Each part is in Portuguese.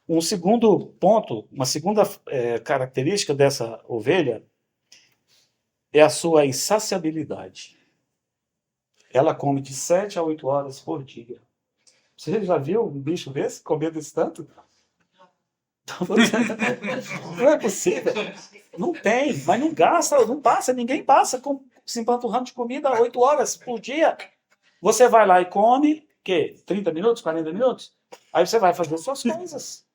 Um segundo ponto, uma segunda característica dessa ovelha é a sua insaciabilidade. Ela come de 7 a 8 horas por dia. Você já viu um bicho desse comer desse tanto? Não é possível. Não tem, mas não gasta, não passa, ninguém passa se empanturrando de comida 8 horas por dia. Você vai lá e come, que 30 minutos, 40 minutos? Aí você vai fazer suas coisas.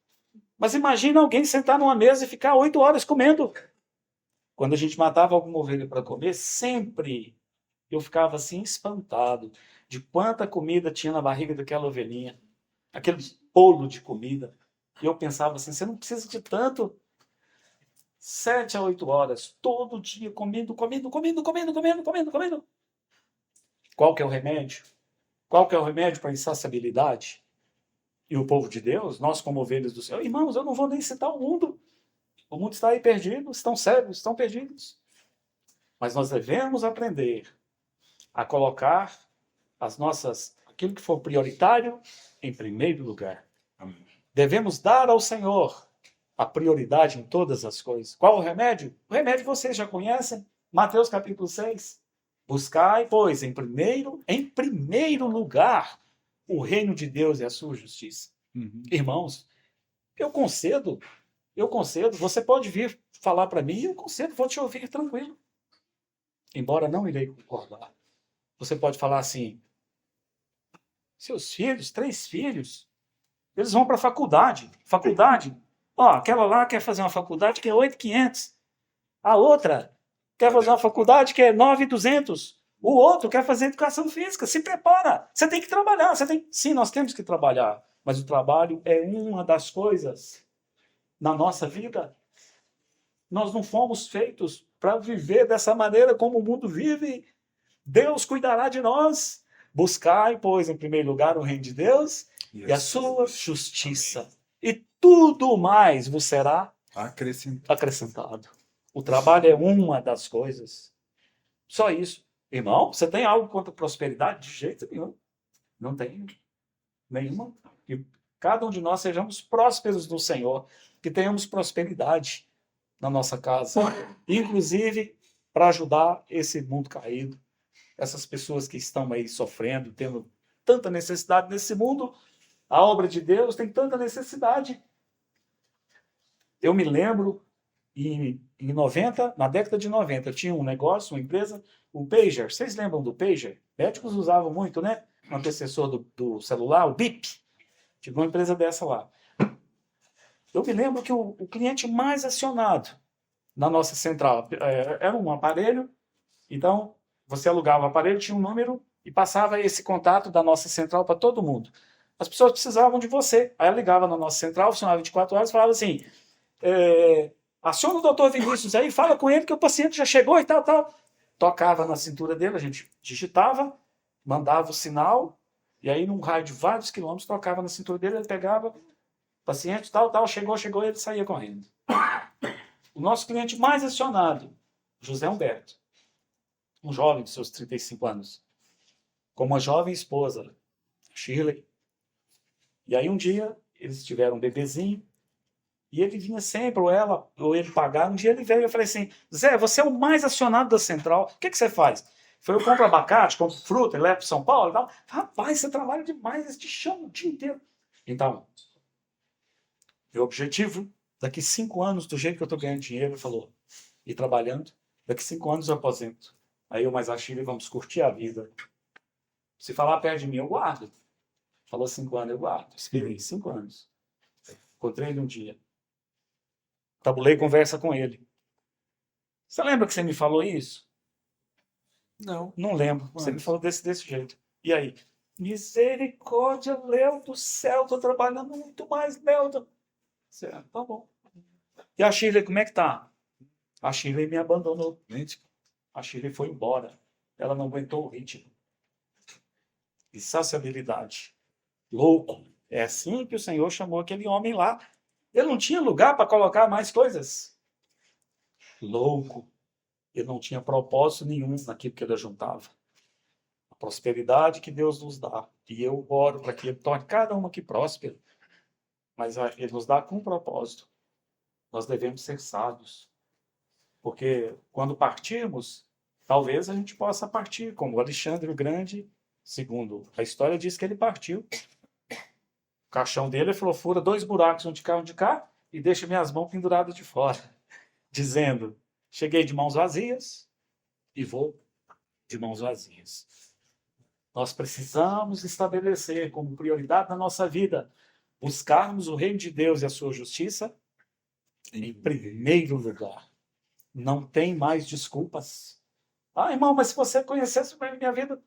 Mas imagina alguém sentar numa mesa e ficar 8 horas comendo. Quando a gente matava alguma ovelha para comer, sempre eu ficava assim espantado de quanta comida tinha na barriga daquela ovelhinha. Aquele bolo de comida. E eu pensava assim, você não precisa de tanto. 7 a 8 horas, todo dia, comendo, comendo, comendo, comendo, comendo, comendo, comendo. Qual que é o remédio? Qual que é o remédio para a insaciabilidade? E o povo de Deus, nós como ovelhas do Senhor, irmãos, eu não vou nem citar o mundo. O mundo está aí perdido, estão cegos, estão perdidos. Mas nós devemos aprender a colocar aquilo que for prioritário em primeiro lugar. Devemos dar ao Senhor a prioridade em todas as coisas. Qual o remédio? O remédio vocês já conhecem. Mateus capítulo 6. Buscai, pois, em primeiro lugar, o reino de Deus e a sua justiça. Irmãos, eu concedo, você pode vir falar para mim, eu concedo, vou te ouvir tranquilo. Embora não irei concordar. Você pode falar assim, seus filhos, 3 filhos, eles vão para a faculdade. Ó, aquela lá quer fazer uma faculdade que é 8.500. A outra quer fazer uma faculdade que é 9.200. O outro quer fazer educação física. Se prepara. Você tem que trabalhar. Sim, nós temos que trabalhar. Mas o trabalho é uma das coisas na nossa vida. Nós não fomos feitos para viver dessa maneira como o mundo vive. Deus cuidará de nós. Buscai, pois, em primeiro lugar o reino de Deus e a sua justiça. E tudo mais vos será acrescentado. O trabalho é uma das coisas. Só isso. Irmão, você tem algo contra a prosperidade? De jeito nenhum. Não tem nenhuma. Que cada um de nós sejamos prósperos no Senhor. Que tenhamos prosperidade na nossa casa. Inclusive para ajudar esse mundo caído. Essas pessoas que estão aí sofrendo, tendo tanta necessidade nesse mundo. A obra de Deus tem tanta necessidade. Eu me lembro, em 90, na década de 90, tinha um negócio, uma empresa, o Pager. Vocês lembram do Pager? Médicos usavam muito, né? Um antecessor do celular, o BIP. Tive uma empresa dessa lá. Eu me lembro que o cliente mais acionado na nossa central era um aparelho. Então, você alugava o aparelho, tinha um número e passava esse contato da nossa central para todo mundo. As pessoas precisavam de você. Aí ela ligava na nossa central, funcionava 24 horas, e falava assim, aciona o doutor Vinícius aí, fala com ele que o paciente já chegou e tal, tal. Tocava na cintura dele, a gente digitava, mandava o sinal, e aí num raio de vários quilômetros, tocava na cintura dele, ele pegava, paciente, tal, tal, chegou, e ele saía correndo. O nosso cliente mais acionado, José Humberto, um jovem de seus 35 anos, com uma jovem esposa, Shirley. E aí um dia, eles tiveram um bebezinho, e ele vinha sempre, ou ele pagava. Um dia ele veio e eu falei assim, Zé, você é o mais acionado da central, o que você faz? Eu compro abacate, compro fruta, ele leva para São Paulo e tal. Rapaz, você trabalha demais, eles te chamam o dia inteiro. Então, meu objetivo, daqui 5 anos, do jeito que eu estou ganhando dinheiro, ele falou, e trabalhando, daqui 5 anos eu aposento. Aí eu mais a Chile, vamos curtir a vida. Se falar perto de mim, eu guardo. Falou 5 anos, eu guardo. Esperei 5 anos. Encontrei ele um dia. Tabulei conversa com ele. Você lembra que você me falou isso? Não, não lembro. Você me falou desse jeito. E aí? Misericórdia, Léo do céu, estou trabalhando muito mais, Léo. Tá bom. E a Shirley, como é que tá? A Shirley me abandonou. A Shirley foi embora. Ela não aguentou o ritmo. Insaciabilidade. Louco. É assim que o Senhor chamou aquele homem lá. Ele não tinha lugar para colocar mais coisas. Louco. Ele não tinha propósito nenhum naquilo que ele juntava. A prosperidade que Deus nos dá. E eu oro para que Ele torne cada um aqui próspero. mas ele nos dá com um propósito. Nós devemos ser sábios. Porque quando partirmos, talvez a gente possa partir, como o Alexandre o Grande, segundo a história diz que ele partiu. O caixão dele, ele falou, fura 2 buracos, um de cá, e deixa minhas mãos penduradas de fora. Dizendo, cheguei de mãos vazias e vou de mãos vazias. Nós precisamos estabelecer como prioridade na nossa vida buscarmos o reino de Deus e a sua justiça em primeiro lugar. Não tem mais desculpas. Ah, irmão, mas se você conhecesse bem a minha vida,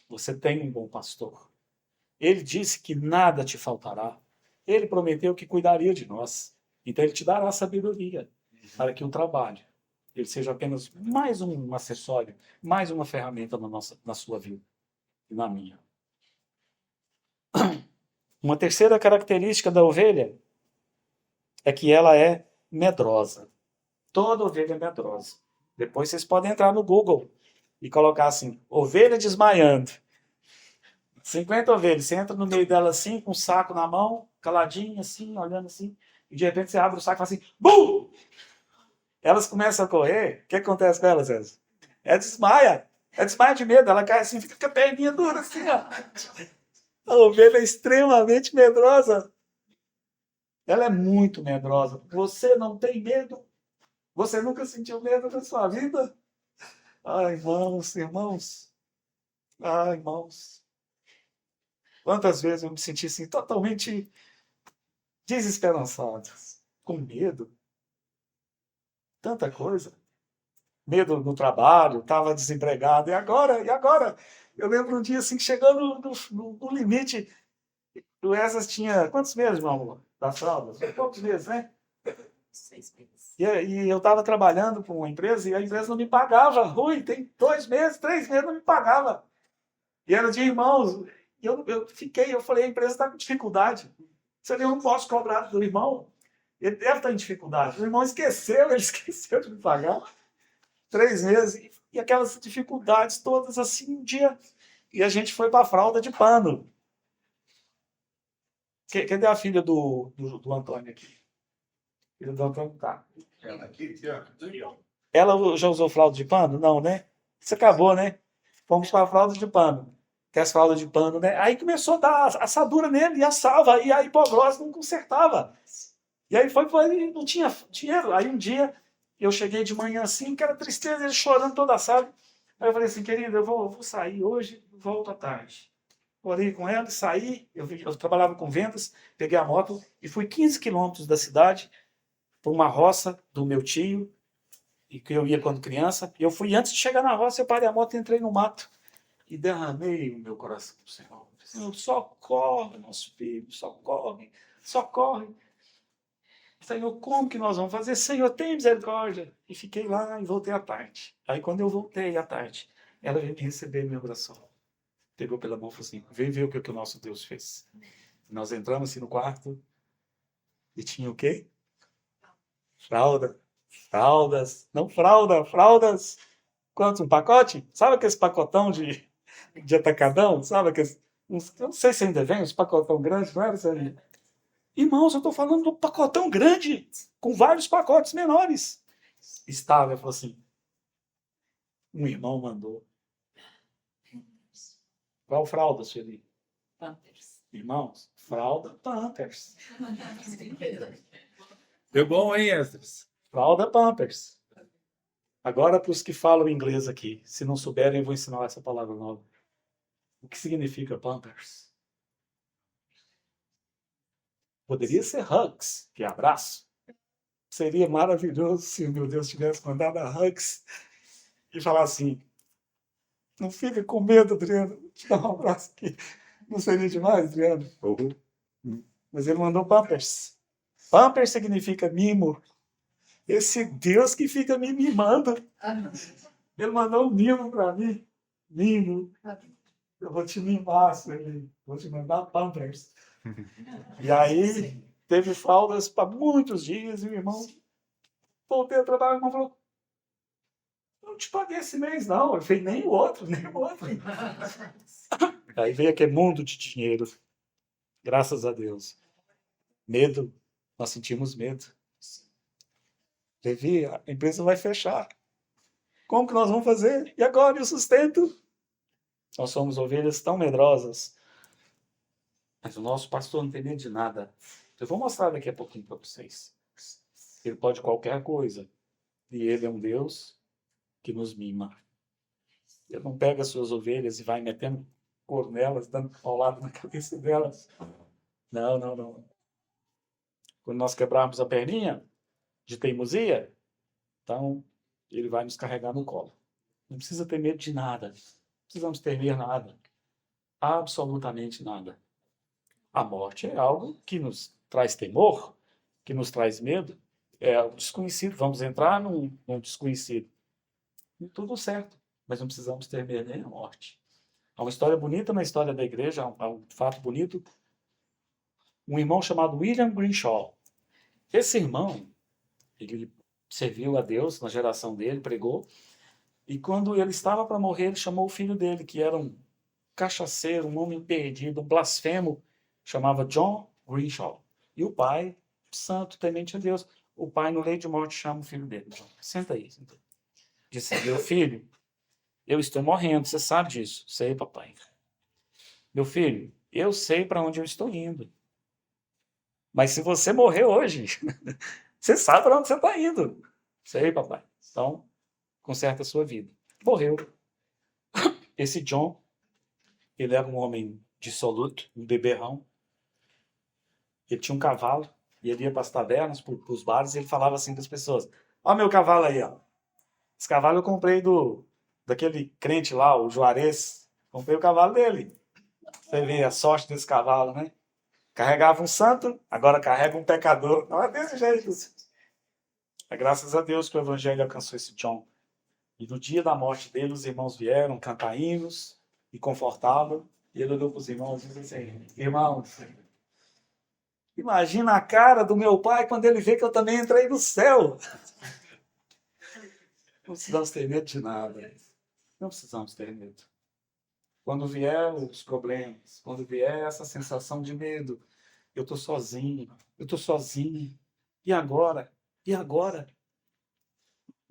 você tem um bom pastor. Ele disse que nada te faltará. Ele prometeu que cuidaria de nós. Então ele te dará sabedoria para que o trabalho ele seja apenas mais um acessório, mais uma ferramenta na sua vida e na minha. Uma terceira característica da ovelha é que ela é medrosa. Toda ovelha é medrosa. Depois vocês podem entrar no Google e colocar assim, ovelha desmaiando. 50 ovelhas, você entra no meio dela assim, com o saco na mão, caladinha assim, olhando assim, e de repente você abre o saco e fala assim, BUM! Elas começam a correr, o que acontece com elas, César? Ela desmaia de medo, ela cai assim, fica com a perninha dura assim, ó. A ovelha é extremamente medrosa. Ela é muito medrosa. Você não tem medo? Você nunca sentiu medo na sua vida? Ai, irmãos. Ai, irmãos. Quantas vezes eu me senti assim, totalmente desesperançado, com medo. Tanta coisa. Medo no trabalho, estava desempregado. E agora? Eu lembro um dia assim, chegando no limite. O Esas tinha quantos meses, meu amor? Da fralda? Poucos meses, né? 6 meses. E eu estava trabalhando com uma empresa e a empresa não me pagava. Rui, tem 2 meses, 3 meses, não me pagava. E era de irmãos. E eu falei, a empresa está com dificuldade. Se eu não posso cobrar do irmão, ele deve estar em dificuldade. O irmão ele esqueceu de me pagar. 3 meses. E aquelas dificuldades todas assim, um dia. E a gente foi para a fralda de pano. Cadê a filha do Antônio aqui? Filha do Antônio tá. Ela aqui, ó. Ela já usou fralda de pano? Não, né? Isso acabou, né? Fomos para a fralda de pano. Que as fraldas de pano, né? Aí começou a dar assadura nele e assava. E a hipoglose não consertava. E aí não tinha dinheiro. Aí um dia eu cheguei de manhã assim, que era tristeza, ele chorando toda a sala. Aí eu falei assim, querida, eu vou sair hoje, volto à tarde. Orei com ela, saí, eu trabalhava com vendas, peguei a moto e fui 15 quilômetros da cidade para uma roça do meu tio, e que eu ia quando criança. E eu fui, antes de chegar na roça, eu parei a moto e entrei no mato. E derramei o meu coração para o Senhor. Senhor, socorre, nosso filho, socorre. Senhor, como que nós vamos fazer? Senhor, tem misericórdia. E fiquei lá e voltei à tarde. Aí quando eu voltei à tarde, ela veio me receber meu abraço. Pegou pela mão e falou assim, vem ver o que o nosso Deus fez. Nós entramos assim no quarto e tinha o quê? Fraldas. Quantos? Um pacote? Sabe aqueles pacotão de atacadão? Sabe aqueles... Eu não sei se ainda vem, uns pacotão grandes, não era, Sérgio? Irmãos, eu estou falando de um pacotão grande, com vários pacotes menores. Estava, falou assim, um irmão mandou. Qual fralda, Sueli? Pampers. Irmãos, fralda Pampers. Deu bom, hein, Esdras? Fralda Pampers. Agora, para os que falam inglês aqui, se não souberem, eu vou ensinar essa palavra nova. O que significa Pampers? Poderia ser hugs, que é abraço. Seria maravilhoso se o meu Deus tivesse mandado a hugs e falar assim, não fica com medo, Adriano, vou te dar um abraço aqui. Não seria demais, Adriano? Mas ele mandou Pampers. Pampers significa mimo. Esse Deus que fica me mimando. Ele mandou um mimo para mim. Mimo. Eu vou te mimar, Sueli. Vou te mandar Pampers. E aí, teve fraldas para muitos dias. E o irmão voltei a trabalhar. O irmão falou, não te paguei esse mês, não. Eu falei, nem o outro. Aí veio aquele mundo de dinheiro. Graças a Deus. Medo, nós sentimos medo. Levi, a empresa vai fechar. Como que nós vamos fazer? E agora, e o sustento? Nós somos ovelhas tão medrosas. Mas o nosso pastor não tem medo de nada. Eu vou mostrar daqui a pouquinho para vocês. Ele pode qualquer coisa. E ele é um Deus que nos mima. Ele não pega as suas ovelhas e vai metendo cor nelas, dando paulada na cabeça delas. Não, não, não. Quando nós quebrarmos a perninha de teimosia, então ele vai nos carregar no colo. Não precisa ter medo de nada. Não precisamos temer nada. Absolutamente nada. A morte é algo que nos traz temor, que nos traz medo. É o desconhecido. Vamos entrar num desconhecido. E tudo certo. Mas não precisamos ter medo nem a morte. Há uma história bonita na história da igreja, há um fato bonito. Um irmão chamado William Grimshaw. Esse irmão, ele serviu a Deus na geração dele, pregou. E quando ele estava para morrer, ele chamou o filho dele, que era um cachaceiro, um homem perdido, um blasfemo, chamava John Grimshaw. E o pai, santo, temente a Deus, o pai no leito de morte chama o filho dele. John, senta aí. Senta aí. Disse, meu filho, eu estou morrendo, você sabe disso. Sei, papai. Meu filho, eu sei para onde eu estou indo. Mas se você morrer hoje, você sabe para onde você está indo. Sei, papai. Então, conserta a sua vida. Morreu. Esse John, ele era um homem dissoluto, um beberrão. Ele tinha um cavalo, e ele ia para as tabernas, para os bares, e ele falava assim para as pessoas, ó meu cavalo aí, ó. Esse cavalo eu comprei daquele crente lá, o Juarez. Comprei o cavalo dele. Você vê a sorte desse cavalo, né? Carregava um santo, agora carrega um pecador. Não é desse jeito. É graças a Deus que o evangelho alcançou esse John. E no dia da morte dele, os irmãos vieram cantar hinos e confortá-lo. E ele olhou para os irmãos e disse assim, irmãos, imagina a cara do meu pai quando ele vê que eu também entrei no céu. Não precisamos ter medo de nada. Não precisamos ter medo. Quando vier os problemas, quando vier essa sensação de medo, eu estou sozinho, eu estou sozinho. E agora? E agora?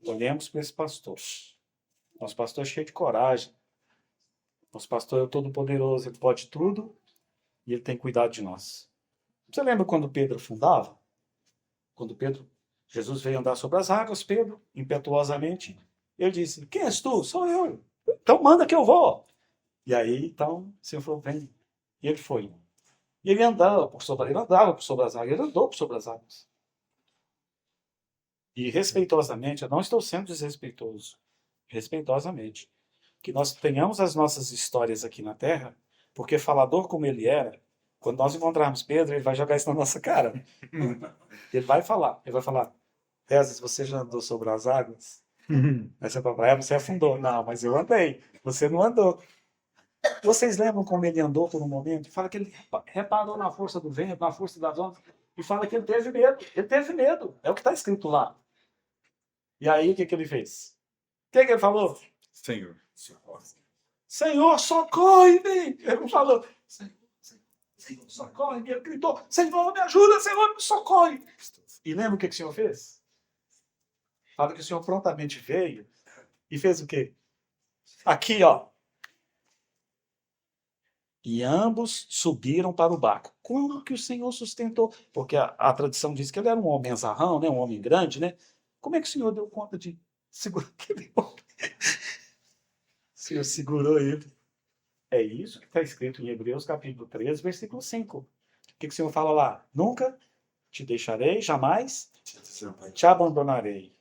Olhemos para esse pastor. Nosso pastor é cheio de coragem. Nosso pastor é o todo-poderoso, ele pode tudo e ele tem cuidado de nós. Você lembra quando Pedro afundava? Quando Jesus veio andar sobre as águas, Pedro, impetuosamente, ele disse, quem és tu? Sou eu. Então manda que eu vou. E aí, então, o Senhor falou, vem. E ele foi. E ele andava por sobre as águas, ele andou por sobre as águas. E respeitosamente, eu não estou sendo desrespeitoso, respeitosamente, que nós tenhamos as nossas histórias aqui na Terra, porque falador como ele era, quando nós encontrarmos Pedro, ele vai jogar isso na nossa cara. Ele vai falar, Rezes, você já andou sobre as águas? Aí você fala, você afundou. Não, mas eu andei, você não andou. Vocês lembram como ele andou por um momento? Fala que ele reparou na força do vento, na força das ondas, e fala que ele teve medo. Ele teve medo, é o que está escrito lá. E aí, o que ele fez? O que ele falou? Senhor, socorre. Senhor, socorre-me! Ele falou, Senhor, socorre-me! Ele gritou, Senhor, me ajuda, Senhor, me socorre! E lembra o que o Senhor fez? Fala que o Senhor prontamente veio e fez o quê? Aqui, ó. E ambos subiram para o barco. Como que o Senhor sustentou? Porque a tradição diz que ele era um homem azarrão, né? Um homem grande, né? Como é que o Senhor deu conta de segurar aquele homem? O Senhor segurou ele. É isso que está escrito em Hebreus capítulo 13, versículo 5. O que o Senhor fala lá? Nunca te deixarei, jamais te abandonarei.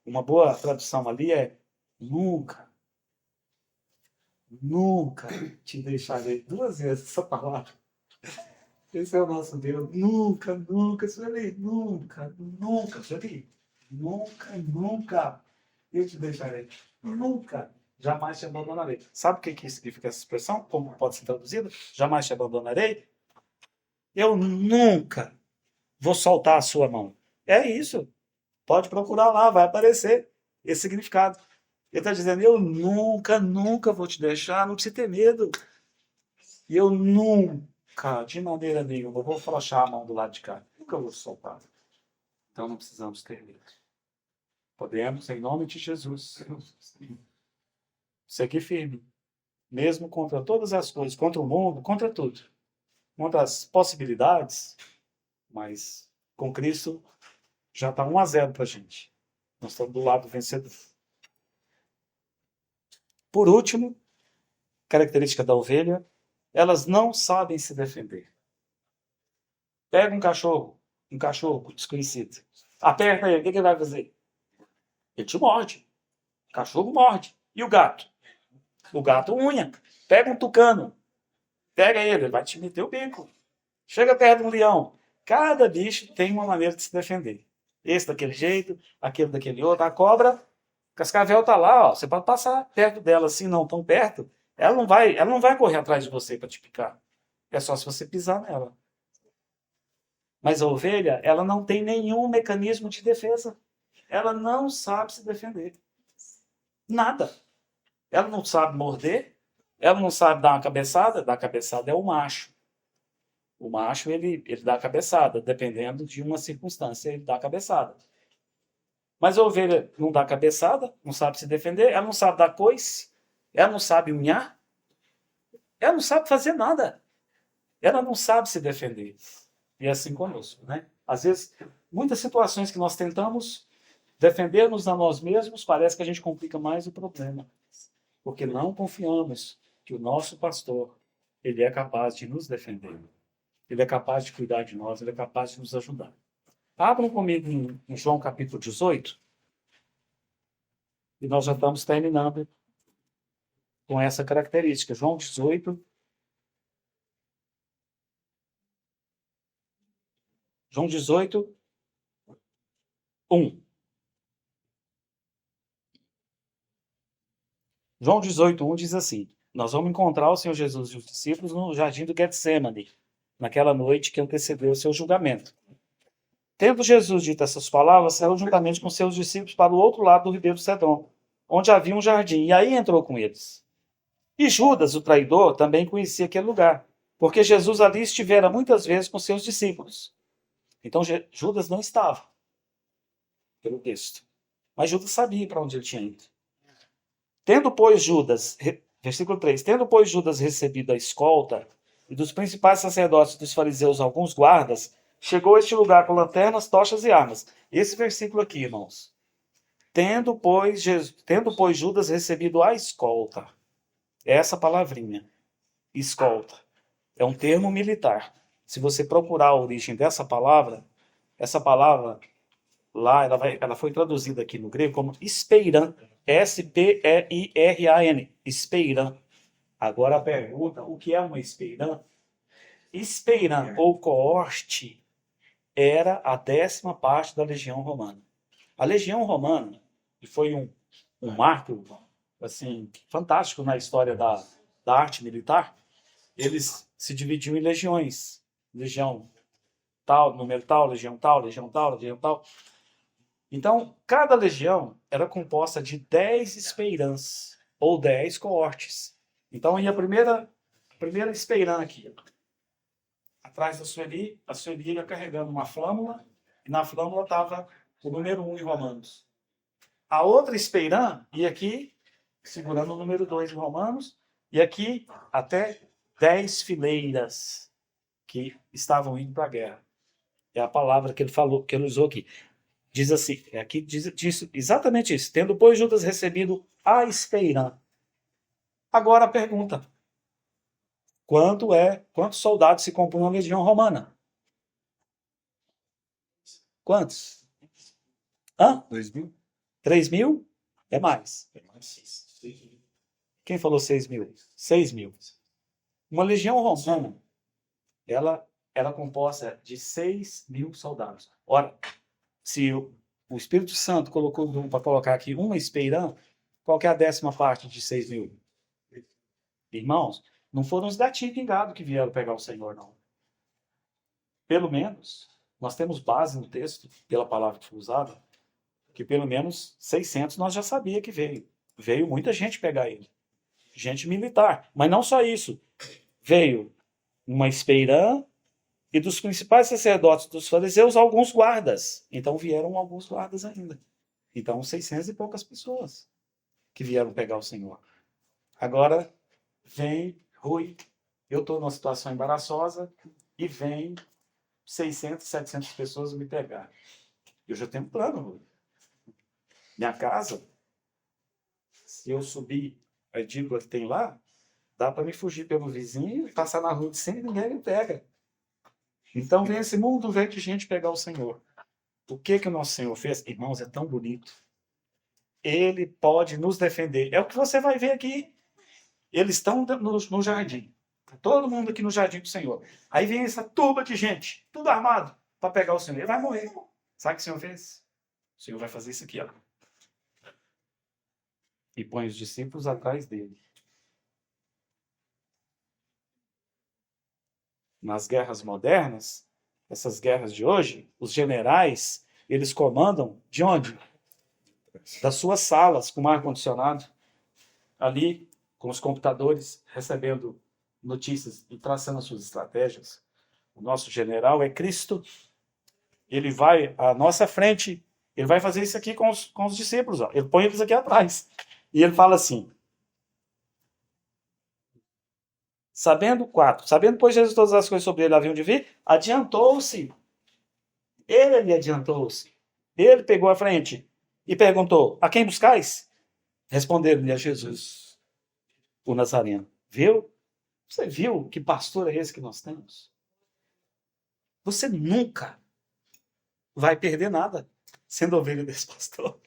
Uma boa tradução ali é nunca te deixarei. 2 vezes essa palavra. Esse é o nosso Deus. Nunca, Sueli. Nunca. Sueli. Nunca eu te deixarei. Nunca. Jamais te abandonarei. Sabe o que significa essa expressão? Como pode ser traduzida? Jamais te abandonarei. Eu nunca vou soltar a sua mão. É isso. Pode procurar lá, vai aparecer esse significado. Ele está dizendo, eu nunca vou te deixar, não precisa ter medo. E eu nunca, de maneira nenhuma, vou afrouxar a mão do lado de cá. nunca vou soltar. Então não precisamos ter medo. Podemos, em nome de Jesus, seguir firme, mesmo contra todas as coisas, contra o mundo, contra tudo, contra as possibilidades, mas com Cristo já está 1-0 para a gente. Nós estamos do lado vencedor. Por último, característica da ovelha, elas não sabem se defender. Pega um cachorro desconhecido, aperta ele, o que ele vai fazer? Ele te morde. O cachorro morde. E o gato? O gato unha. Pega um tucano, pega ele vai te meter o bico. Chega perto de um leão. Cada bicho tem uma maneira de se defender. Esse daquele jeito, aquele daquele outro. A cobra, cascavel está lá, ó. Você pode passar perto dela assim, não tão perto. Ela não vai correr atrás de você para te picar. É só se você pisar nela. Mas a ovelha, ela não tem nenhum mecanismo de defesa. Ela não sabe se defender. Nada. Ela não sabe morder. Ela não sabe dar uma cabeçada. Dar cabeçada é o macho. O macho, ele dá a cabeçada. Dependendo de uma circunstância, ele dá a cabeçada. Mas a ovelha não dá cabeçada, não sabe se defender. Ela não sabe dar coice. Ela não sabe unhar. Ela não sabe fazer nada. Ela não sabe se defender. E é assim conosco, né? Às vezes, muitas situações que nós tentamos defender-nos a nós mesmos, parece que a gente complica mais o problema. Porque não confiamos que o nosso pastor, ele é capaz de nos defender. Ele é capaz de cuidar de nós, ele é capaz de nos ajudar. Abram comigo em João capítulo 18. E nós já estamos terminando com essa característica. João 18. João 18, 1. João 18, 1 diz assim: nós vamos encontrar o Senhor Jesus e os discípulos no jardim do Getsemane, naquela noite que antecedeu o seu julgamento. Tendo Jesus dito essas palavras, saiu juntamente com seus discípulos para o outro lado do ribeiro Cedron, onde havia um jardim, e aí entrou com eles. E Judas, o traidor, também conhecia aquele lugar, porque Jesus ali estivera muitas vezes com seus discípulos. Então Judas não estava, pelo texto. Mas Judas sabia para onde ele tinha ido. Tendo, pois, Judas, versículo 3, tendo, pois, Judas recebido a escolta e dos principais sacerdotes e dos fariseus alguns guardas, chegou a este lugar com lanternas, tochas e armas. Esse versículo aqui, irmãos. Tendo, pois, Judas recebido a escolta. Essa palavrinha, escolta, é um termo militar. Se você procurar a origem dessa palavra, essa palavra lá, ela foi traduzida aqui no grego como espeiran, S-P-E-I-R-A-N, espeiran. Agora a pergunta, o que é uma espeiran? Espeiran, ou coorte, era a 10ª parte da legião romana. A legião romana, que foi um marco assim, fantástico na história da arte militar, eles se dividiam em legiões. Legião tal, número tal, legião tal, legião tal, legião tal. Então, cada legião era composta de 10 espeirãs, ou 10 coortes. Então, ia a primeira espeirã aqui. Atrás da Sueli, a Sueli ia carregando uma flâmula, e na flâmula estava o número 1 em Romanos. A outra espeirã ia aqui, segurando o número 2 em Romanos, e aqui até 10 fileiras que estavam indo para a guerra. É a palavra que ele falou, que ele usou aqui. Diz assim, aqui diz exatamente isso. Tendo, pois, Judas recebido a espeirã. Agora a pergunta. Quantos soldados se compunham a legião romana? Quantos? 2.000? 3.000? É mais. Quem falou 6.000? 6.000. Uma legião romana, ela era composta de 6.000 soldados. Ora, se o Espírito Santo colocou para colocar aqui uma espeirã, qual que é a 10ª parte de 6.000? Irmãos, não foram os gatinhos pingados que vieram pegar o Senhor, não. Pelo menos, nós temos base no texto, pela palavra que foi usada, que pelo menos 600 nós já sabia que veio. Veio muita gente pegar ele. Gente militar. Mas não só isso. Veio uma espeirã, e dos principais sacerdotes dos fariseus, alguns guardas. Então vieram alguns guardas ainda. Então, 600 e poucas pessoas que vieram pegar o Senhor. Agora, vem Rui, eu estou numa situação embaraçosa, e vem 600, 700 pessoas me pegar. Eu já tenho um plano, Rui. Minha casa, se eu subir a edícula que tem lá, dá para me fugir pelo vizinho e passar na rua de cima e ninguém me pega. Então vem esse mundo velho de gente pegar o Senhor. O que o nosso Senhor fez? Irmãos, é tão bonito. Ele pode nos defender. É o que você vai ver aqui. Eles estão no jardim. Todo mundo aqui no jardim do Senhor. Aí vem essa turba de gente, tudo armado, para pegar o Senhor. Ele vai morrer. Sabe o que o Senhor fez? O Senhor vai fazer isso aqui, ó. E põe os discípulos atrás dele. Nas guerras modernas, essas guerras de hoje, os generais, eles comandam de onde? Das suas salas, com ar-condicionado, ali, com os computadores, recebendo notícias e traçando as suas estratégias. O nosso general é Cristo. Ele vai à nossa frente, ele vai fazer isso aqui com os discípulos. Ó. Ele põe eles aqui atrás. E ele fala assim, sabendo, pois Jesus todas as coisas sobre ele haviam de vir, adiantou-se. Ele adiantou-se. Ele pegou a frente e perguntou, a quem buscais? Responderam-lhe a Jesus, o Nazareno. Viu? Você viu que pastor é esse que nós temos? Você nunca vai perder nada sendo ovelha desse pastor.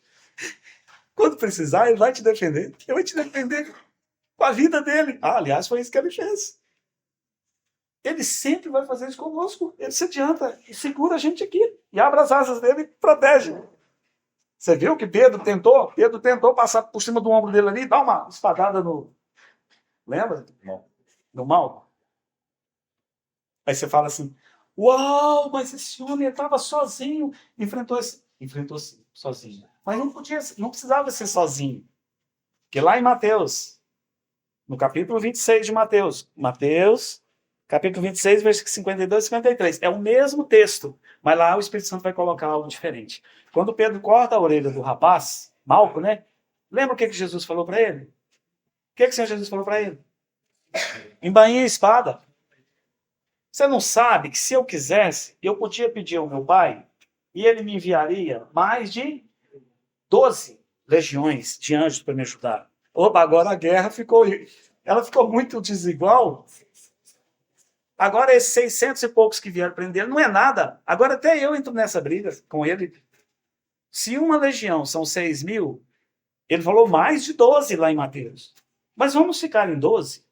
Quando precisar, ele vai te defender. Ele vai te defender com a vida dele. Aliás, foi isso que ele fez. Ele sempre vai fazer isso conosco. Ele se adianta e segura a gente aqui. E abre as asas dele e protege. Você viu que Pedro tentou? Pedro tentou passar por cima do ombro dele ali e dar uma espadada no... Lembra? No mal. Aí você fala assim, uau, mas esse homem estava sozinho. Enfrentou sozinho. Mas não precisava ser sozinho. Porque lá em Mateus, no capítulo 26 de Mateus, capítulo 26, versículos 52 e 53, é o mesmo texto, mas lá o Espírito Santo vai colocar algo diferente. Quando Pedro corta a orelha do rapaz, Malco, né? Lembra o que Jesus falou para ele? O que o Senhor Jesus falou para ele? Embainha a espada. Você não sabe que se eu quisesse, eu podia pedir ao meu pai e ele me enviaria mais de 12 legiões de anjos para me ajudar. Opa, agora a guerra ficou muito desigual. Agora esses 600 e poucos que vieram prender não é nada. Agora até eu entro nessa briga com ele. Se uma legião são 6.000, ele falou mais de 12 lá em Mateus. Mas vamos ficar em 12?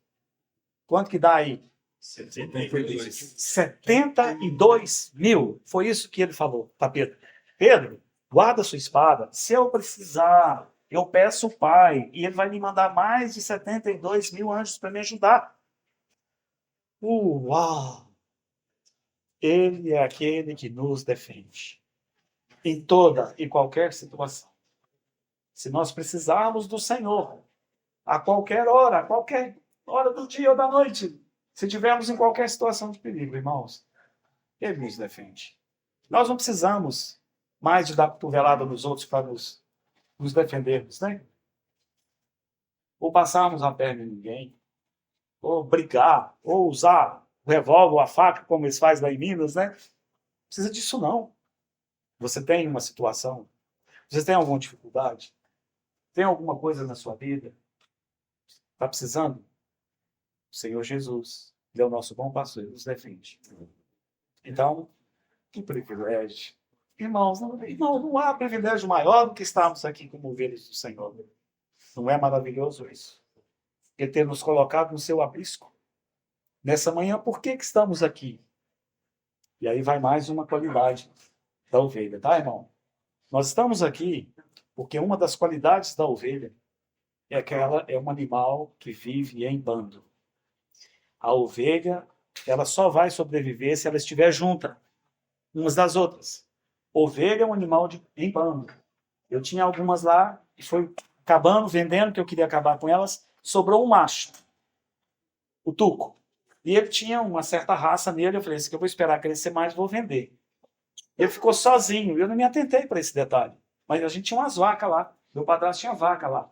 Quanto que dá aí? 72 mil. Foi isso que ele falou para Pedro. Pedro, guarda sua espada. Se eu precisar, eu peço o Pai. E ele vai me mandar mais de 72 mil anjos para me ajudar. Uau! Ele é aquele que nos defende. Em toda e qualquer situação. Se nós precisarmos do Senhor, a qualquer hora do dia ou da noite, se tivermos em qualquer situação de perigo, irmãos, Ele nos defende. Nós não precisamos mais de dar cotovelada nos outros para nos defendermos, né? Ou passarmos a perna em ninguém, ou brigar, ou usar o revólver ou a faca, como eles fazem lá em Minas, né? Não precisa disso, não. Você tem uma situação, você tem alguma dificuldade, tem alguma coisa na sua vida, está precisando? O Senhor Jesus, Ele é o nosso bom pastor, Ele nos defende. Então, que privilégio. Irmãos, não há privilégio maior do que estarmos aqui como ovelhas do Senhor. Não é maravilhoso isso? Ele ter nos colocado no seu aprisco. Nessa manhã, por que estamos aqui? E aí vai mais uma qualidade da ovelha, tá, irmão? Nós estamos aqui porque uma das qualidades da ovelha é que ela é um animal que vive em bando. A ovelha, ela só vai sobreviver se ela estiver junta umas das outras. Ovelha é um animal em bando. Eu tinha algumas lá e foi acabando, vendendo, que eu queria acabar com elas. Sobrou um macho, o tuco. E ele tinha uma certa raça nele. Eu falei, esse aqui eu vou esperar crescer mais, vou vender. Ele ficou sozinho. Eu não me atentei para esse detalhe. Mas a gente tinha umas vacas lá. Meu padrasto tinha vaca lá.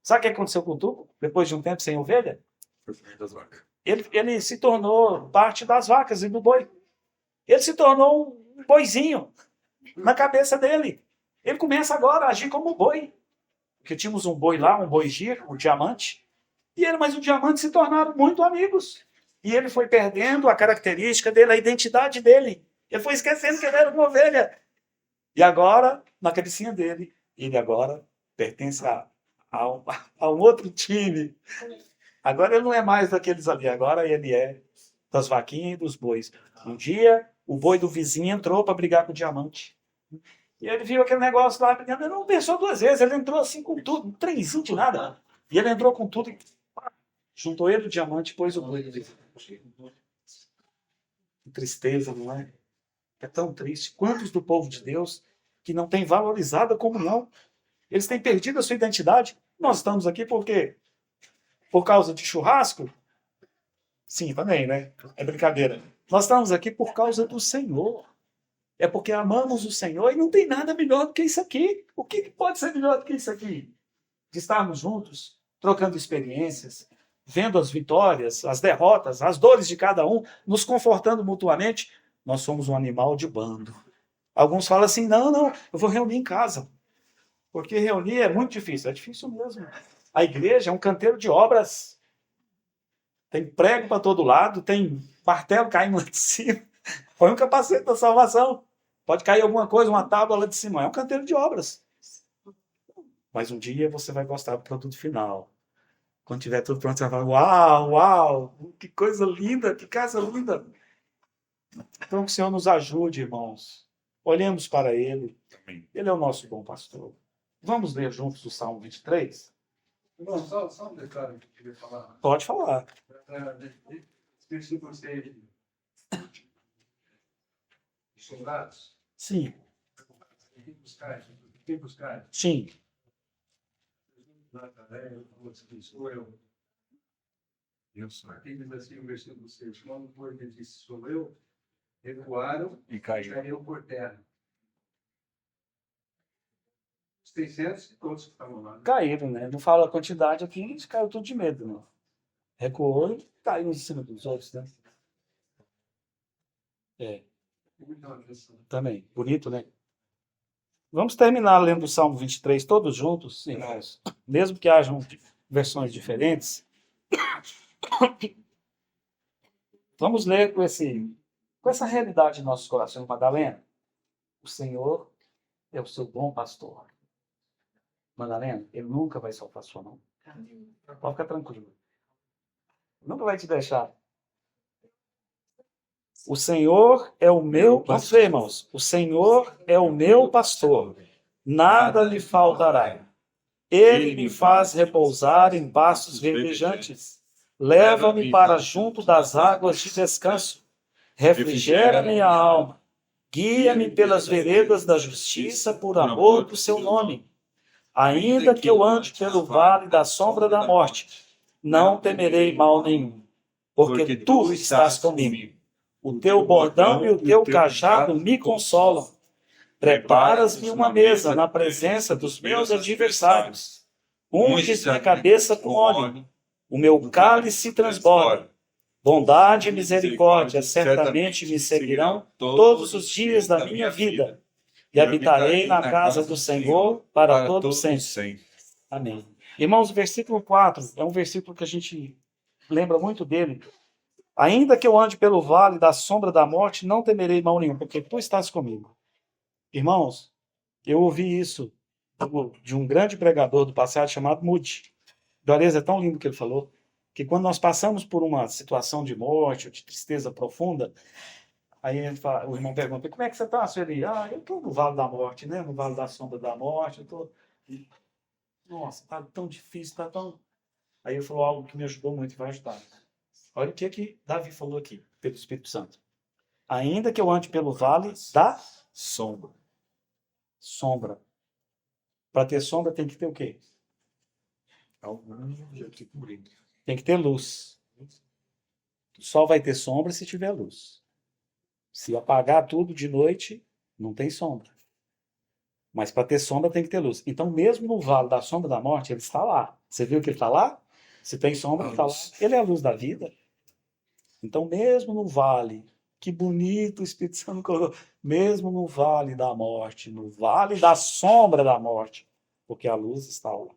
Sabe o que aconteceu com o Tuco? Depois de um tempo sem ovelha? Foi o primeiro das vacas. Ele se tornou parte das vacas e do boi. Ele se tornou um boizinho na cabeça dele. Ele começa agora a agir como um boi. Porque tínhamos um boi lá, um boi giro, o diamante. Mas o diamante se tornaram muito amigos. E ele foi perdendo a característica dele, a identidade dele. Ele foi esquecendo que ele era uma ovelha. E agora, na cabecinha dele, ele agora pertence a um outro time. Agora ele não é mais daqueles ali, agora ele é das vaquinhas e dos bois. Um dia, o boi do vizinho entrou para brigar com o diamante. E ele viu aquele negócio lá, ele não pensou duas vezes, ele entrou assim com tudo, um trenzinho de nada. E ele entrou com tudo e juntou ele o diamante e pôs o boi do vizinho. Que tristeza, não é? É tão triste. Quantos do povo de Deus que não têm valorizado a comunhão? Eles têm perdido a sua identidade. Nós estamos aqui por quê? Por causa de churrasco? Sim, também, né? É brincadeira. Nós estamos aqui por causa do Senhor. É porque amamos o Senhor e não tem nada melhor do que isso aqui. O que pode ser melhor do que isso aqui? De estarmos juntos, trocando experiências, vendo as vitórias, as derrotas, as dores de cada um, nos confortando mutuamente. Nós somos um animal de bando. Alguns falam assim, não, eu vou reunir em casa. Porque reunir é muito difícil. É difícil mesmo. A igreja é um canteiro de obras. Tem prego para todo lado, tem martelo caindo lá de cima. Põe um capacete da salvação. Pode cair alguma coisa, uma tábua lá de cima. É um canteiro de obras. Mas um dia você vai gostar do produto final. Quando tiver tudo pronto, você vai falar, uau, que coisa linda, que casa linda. Então que o Senhor nos ajude, irmãos. Olhemos para Ele. Ele é o nosso bom pastor. Vamos ler juntos o Salmo 23? Irmão, só um detalhe que eu queria falar. Pode falar. Versículo 6. Os soldados. Sim. Quem buscar? Sim. Sou eu. Eu sou. Aqui diz assim o versículo 6. Quando o povo disse, sou eu, recuaram E e caiu. caíram por terra. Os 600 e todos que estavam lá. Caíram, né? Não fala a quantidade aqui, eles caíram tudo de medo, né? Recuou e caiu em cima dos outros, né? É, também. Bonito, né? Vamos terminar lendo o Salmo 23 todos juntos, irmãos. Mesmo que hajam versões diferentes. Vamos ler com essa realidade em nossos corações, Madalena. O Senhor é o seu bom pastor. Madalena, Ele nunca vai soltar sua mão. Pode ficar tranquilo. Nunca vai te deixar. O Senhor é o meu pastor, irmãos. O Senhor é o meu pastor. Nada lhe faltará. Ele me faz repousar em pastos verdejantes. Leva-me para junto das águas de descanso. Refrigera minha alma. Guia-me pelas veredas da justiça por amor do seu nome. Ainda que eu ande pelo vale da sombra da morte, não temerei mal nenhum, porque tu estás comigo. O teu bordão e o teu cajado me consolam. Preparas-me uma mesa na presença dos meus adversários. Unges minha cabeça com óleo. O meu cálice transborda. Bondade e misericórdia certamente me seguirão todos os dias da minha vida. E habitarei na casa do Senhor para todo sempre. Amém. Irmãos, o versículo 4 é um versículo que a gente lembra muito dele. Ainda que eu ande pelo vale da sombra da morte, não temerei mal nenhum, porque tu estás comigo. Irmãos, eu ouvi isso de um grande pregador do passado chamado Moody. Juarez, é tão lindo que ele falou, que quando nós passamos por uma situação de morte ou de tristeza profunda, aí o irmão pergunta, como é que você está, senhor Eli? Eu estou no vale da morte, né? No vale da sombra da morte. Nossa, está tão difícil, está tão... Aí ele falou algo que me ajudou muito e vai ajudar. Olha o que Davi falou aqui, pelo Espírito Santo. Ainda que eu ande pelo vale da sombra. Para ter sombra tem que ter o quê? Tem que ter luz. Só vai ter sombra se tiver luz. Se apagar tudo de noite, não tem sombra. Mas para ter sombra tem que ter luz. Então, mesmo no vale da sombra da morte, ele está lá. Você viu que ele está lá? Se tem sombra, ele está lá. Ele é a luz da vida. Então, mesmo no vale, que bonito o Espírito Santo colocou, mesmo no vale da morte, no vale da sombra da morte, porque a luz está lá.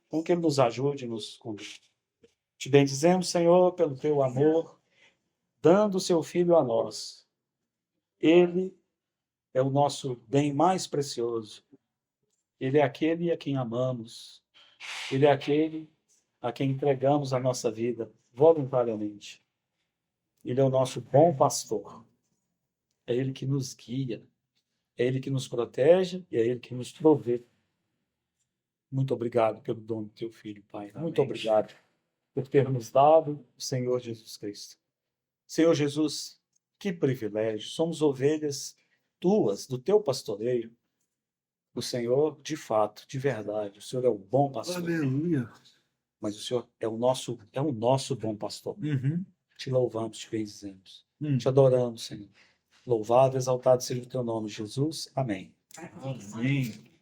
Então, que ele nos ajude e nos conduza. Te bendizemos, Senhor, pelo teu amor, dando o seu Filho a nós. Ele é o nosso bem mais precioso. Ele é aquele a quem amamos. Ele é aquele a quem entregamos a nossa vida voluntariamente. Ele é o nosso bom pastor. É ele que nos guia. É ele que nos protege e é ele que nos provê. Muito obrigado pelo dom do teu Filho, Pai. Muito obrigado por ter nos dado o Senhor Jesus Cristo. Senhor Jesus, que privilégio. Somos ovelhas tuas, do teu pastoreio. O Senhor, de fato, de verdade, o Senhor é o bom pastor. Aleluia. Mas o Senhor é o nosso bom pastor. Uhum. Te louvamos, te bendizemos. Te adoramos, Senhor. Louvado, exaltado seja o teu nome, Jesus. Amém. Amém.